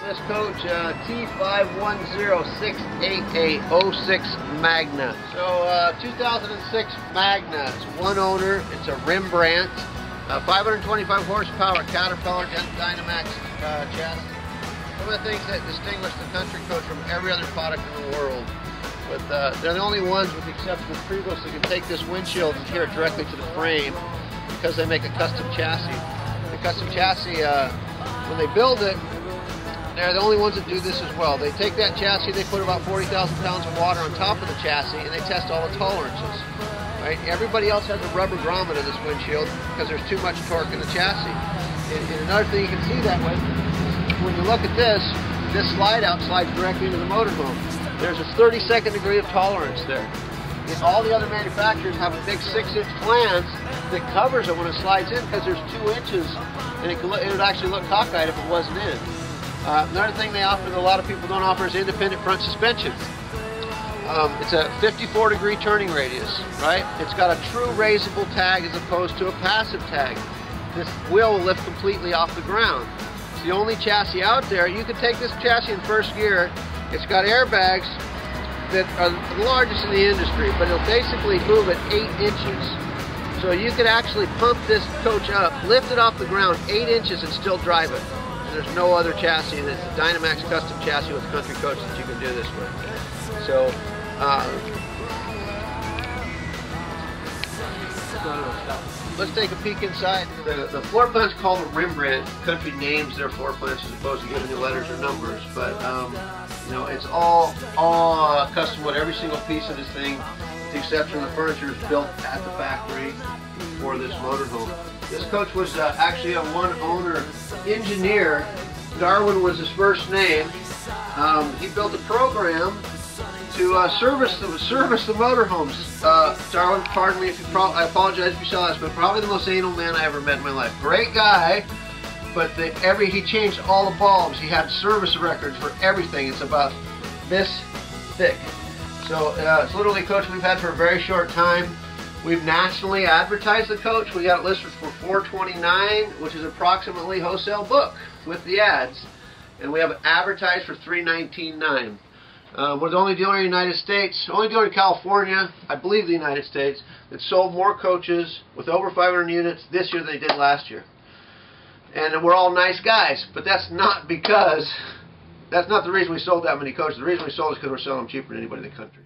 This coach, T51068806 MAGNA. So 2006 MAGNA. It's one owner. It's a Rembrandt. 525 horsepower Caterpillar Dynamax chassis. Some of the things that distinguish the Country Coach from every other product in the world. They're the only ones, with the exception of Prebos, that can take this windshield and adhere it directly to the frame because they make a custom chassis. The custom chassis, when they build it, they're the only ones that do this as well. They take that chassis, they put about 40,000 pounds of water on top of the chassis, and they test all the tolerances. Right? Everybody else has a rubber grommet in this windshield because there's too much torque in the chassis. And another thing you can see that way, when you look at this slide out slides directly into the motorhome. There's a 32nd degree of tolerance there. And all the other manufacturers have a big 6-inch flange that covers it when it slides in because there's 2 inches, and it would actually look cockeyed if it wasn't in. Another thing they offer that a lot of people don't offer is independent front suspension. It's a 54-degree turning radius, right? It's got a true raisable tag as opposed to a passive tag. This wheel will lift completely off the ground. It's the only chassis out there. You can take this chassis in first gear. It's got airbags that are the largest in the industry, but it'll basically move at 8 inches. So you could actually pump this coach up, lift it off the ground 8 inches and still drive it. And there's no other chassis, and it's a Dynamax custom chassis with Country Coach that you can do this with. So, let's take a peek inside. The floor plan's called a Rembrandt. Country names their floor plans as opposed to giving you letters or numbers, but you know, it's all custom wood. Every single piece of this thing, with the exception of the furniture, is built at the factory for this motorhome. This coach was actually a one-owner engineer. Darwin was his first name. He built a program to service the motorhomes. Darwin, pardon me if I apologize if you saw this, but probably the most anal man I ever met in my life. Great guy, but he changed all the bulbs. He had service records for everything. It's about this thick. So it's literally a coach we've had for a very short time. We've nationally advertised the coach. We got it listed for $429, which is approximately wholesale book with the ads, and we have it advertised for $319.9. We're the only dealer in the United States, only dealer in California, I believe the United States, that sold more coaches with over 500 units this year than they did last year. And we're all nice guys, but that's not the reason we sold that many coaches. The reason we sold is because we're selling them cheaper than anybody in the country.